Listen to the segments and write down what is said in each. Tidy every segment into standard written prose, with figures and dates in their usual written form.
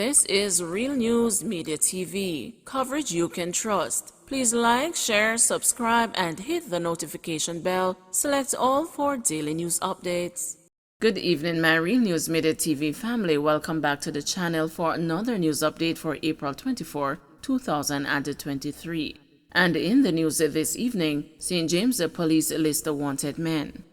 This is Real News Media TV, coverage you can trust. Please like, share, subscribe, and hit the notification bell. Select all for daily news updates. Good evening, my Real News Media TV family. Welcome back to the channel for another news update for April 24, 2023. And in the news this evening, St. James Police list the wanted men.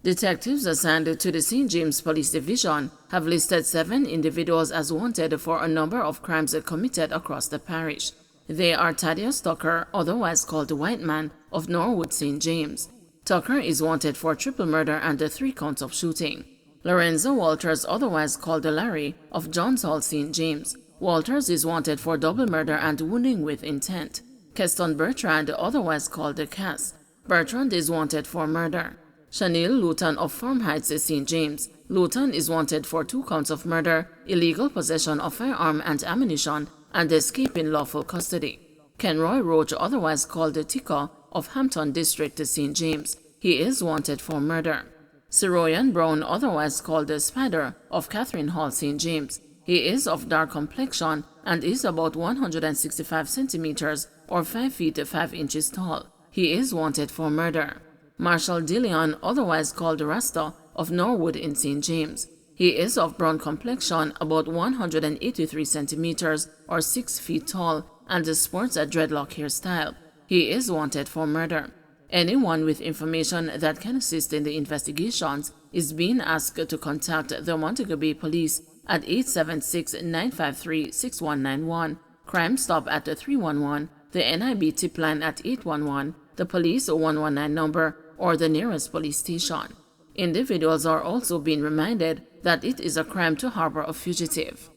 Detectives assigned to the St. James Police Division have listed 7 individuals as wanted for a number of crimes committed across the parish. They are Thaddeus Tucker, otherwise called the White Man, of Norwood, St. James. Tucker is wanted for triple murder and 3 counts of shooting. Lorenzo Walters, otherwise called the Larry, of Johns Hall, St. James. Walters is wanted for double murder and wounding with intent. Keston Bertrand, otherwise called the Cass. Bertrand is wanted for murder. Chanel Luton of Farm Heights, St. James. Luton is wanted for 2 counts of murder, illegal possession of firearm and ammunition, and escaping lawful custody. Kenroy Roach, otherwise called the Tika, of Hampton District, St. James. He is wanted for murder. Siroyan Brown, otherwise called the Spider, of Catherine Hall, St. James. He is of dark complexion and is about 165 centimeters or 5 feet 5 inches tall. He is wanted for murder. Marshall Dillion, otherwise called Rasta, of Norwood in St. James. He is of brown complexion, about 183 centimeters or 6 feet tall, and sports a dreadlock hairstyle. He is wanted for murder. Anyone with information that can assist in the investigations is being asked to contact the Montego Bay Police at 876-953-6191, Crime Stop at 311, the NIB tip line at 811, the Police 119 number, or the nearest police station. Individuals are also being reminded that it is a crime to harbor a fugitive.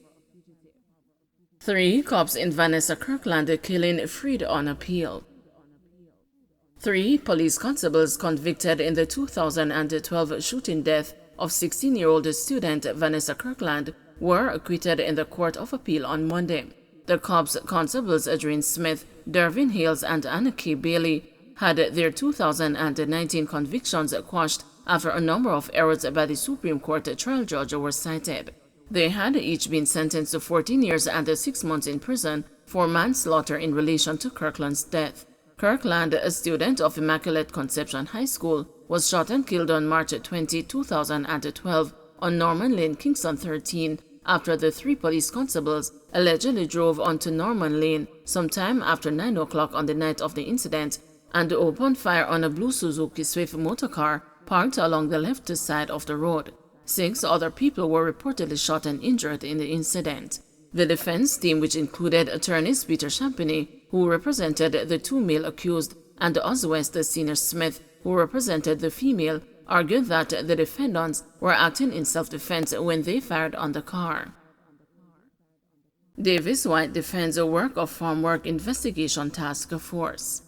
3 cops in Vanessa Kirkland killing freed on appeal. 3 police constables convicted in the 2012 shooting death of 16-year-old student Vanessa Kirkland were acquitted in the Court of Appeal on Monday. The cops, Constables Adrian Smith, Dervin Hales, and Anna K. Bailey, had their 2019 convictions quashed after a number of errors by the Supreme Court trial judge were cited. They had each been sentenced to 14 years and 6 months in prison for manslaughter in relation to Kirkland's death. Kirkland, a student of Immaculate Conception High School, was shot and killed on March 20, 2012 on Norman Lane, Kingston 13, after the 3 police constables allegedly drove onto Norman Lane sometime after 9 o'clock on the night of the incident and opened fire on a blue Suzuki Swift motorcar parked along the left side of the road. 6 other people were reportedly shot and injured in the incident. The defense team, which included attorneys Peter Champagny, who represented the 2 male accused, and Oswest Senior Smith, who represented the female, argued that the defendants were acting in self-defense when they fired on the car. Davis White defends a work of Farm Work Investigation Task Force.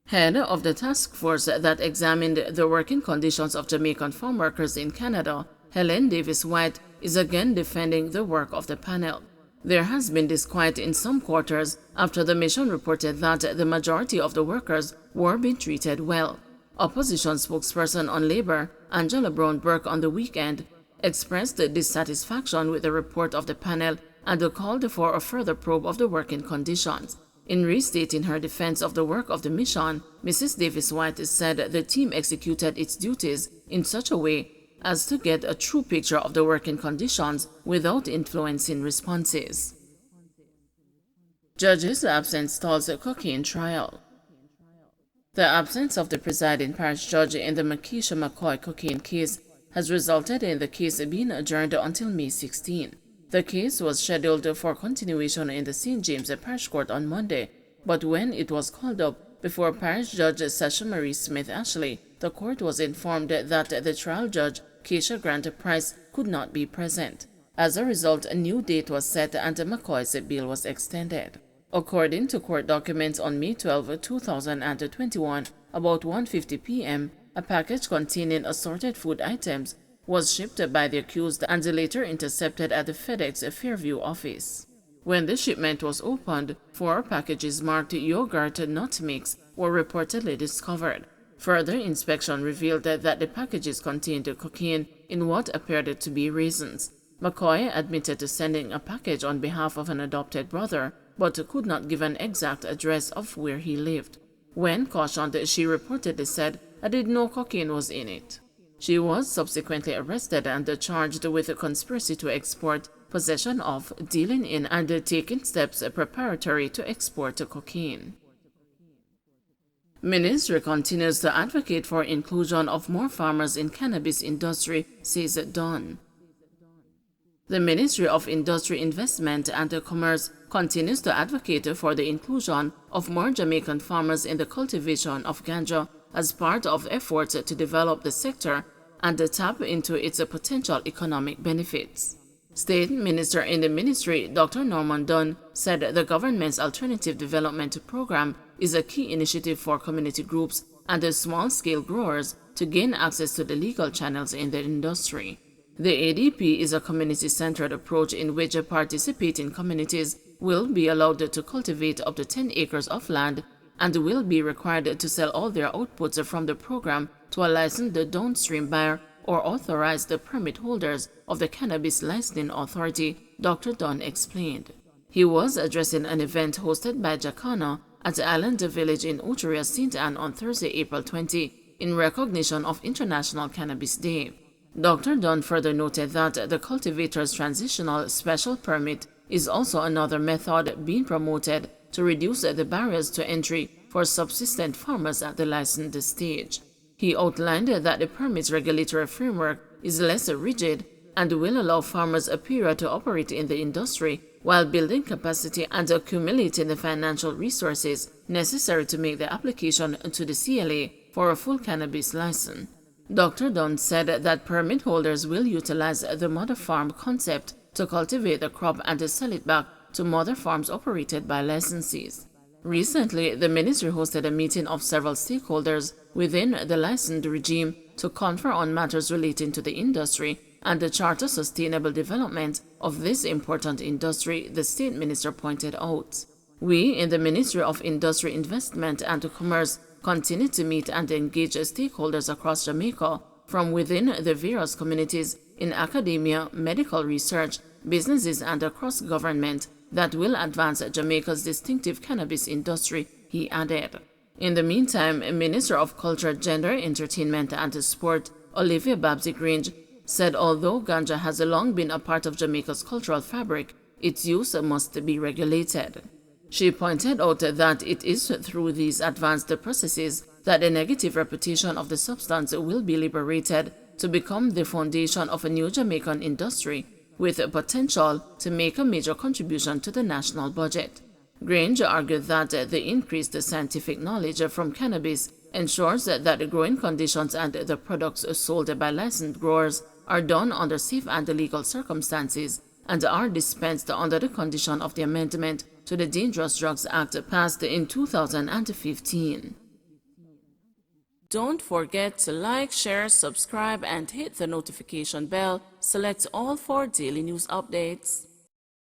Head of the task force that examined the working conditions of Jamaican farm workers in Canada, Helen Davis White, is again defending the work of the panel. There has been disquiet in some quarters after the mission reported that the majority of the workers were being treated well. Opposition spokesperson on labor, Angela Brown Burke, on the weekend expressed dissatisfaction with the report of the panel and called for a further probe of the working conditions. In restating her defense of the work of the mission, Mrs. Davis White said the team executed its duties in such a way as to get a true picture of the working conditions without influencing responses. Judge's absence stalls a cocaine trial. The absence of the presiding parish judge in the Makisha McCoy cocaine case has resulted in the case being adjourned until May 16. The case was scheduled for continuation in the St. James Parish Court on Monday, but when it was called up before Parish Judge Sasha Marie Smith Ashley, the court was informed that the trial judge, Keisha Grant Price, could not be present. As a result, a new date was set and McCoy's bail was extended. According to court documents, on May 12, 2021, about 1:50 p.m., a package containing assorted food items was shipped by the accused and later intercepted at the FedEx Fairview office. When the shipment was opened, 4 packages marked yogurt nut mix were reportedly discovered. Further inspection revealed that the packages contained cocaine in what appeared to be raisins. McCoy admitted to sending a package on behalf of an adopted brother, but could not give an exact address of where he lived. When cautioned, she reportedly said, "I didn't know cocaine was in it." She was subsequently arrested and charged with a conspiracy to export, possession of, dealing in, and taking steps preparatory to export cocaine. Ministry continues to advocate for inclusion of more farmers in cannabis industry, says Don. The Ministry of Industry, Investment and Commerce continues to advocate for the inclusion of more Jamaican farmers in the cultivation of ganja as part of efforts to develop the sector and tap into its potential economic benefits. State Minister in the Ministry, Dr. Norman Dunn, said the government's Alternative Development Program is a key initiative for community groups and small-scale growers to gain access to the legal channels in the industry. The ADP is a community-centered approach in which participating communities will be allowed to cultivate up to 10 acres of land and will be required to sell all their outputs from the program to a licensed downstream buyer or authorized permit holders of the Cannabis Licensing Authority, Dr. Dunn explained. He was addressing an event hosted by Jacana at Island Village in Uteria, St. Anne on Thursday, April 20, in recognition of International Cannabis Day. Dr. Dunn further noted that the cultivator's transitional special permit is also another method being promoted to reduce the barriers to entry for subsistent farmers at the licensed stage. He outlined that the permit's regulatory framework is less rigid and will allow farmers a period to operate in the industry while building capacity and accumulating the financial resources necessary to make the application to the CLA for a full cannabis license. Dr. Dunn said that permit holders will utilize the mother farm concept to cultivate the crop and to sell it back to mother farms operated by licensees. Recently, the ministry hosted a meeting of several stakeholders within the licensed regime to confer on matters relating to the industry and the charter sustainable development of this important industry, the state minister pointed out. We in the Ministry of Industry, Investment and Commerce continue to meet and engage stakeholders across Jamaica from within the various communities in academia, medical research, businesses and across government that will advance Jamaica's distinctive cannabis industry, he added. In the meantime, Minister of Culture, Gender, Entertainment and Sport, Olivia Babsy-Grange, said although ganja has long been a part of Jamaica's cultural fabric, its use must be regulated. She pointed out that it is through these advanced processes that the negative reputation of the substance will be liberated to become the foundation of a new Jamaican industry with potential to make a major contribution to the national budget. Grange argued that the increased scientific knowledge from cannabis ensures that the growing conditions and the products sold by licensed growers are done under safe and legal circumstances and are dispensed under the condition of the amendment to the Dangerous Drugs Act passed in 2015. Don't forget to like, share, subscribe, and hit the notification bell. Select all for daily news updates.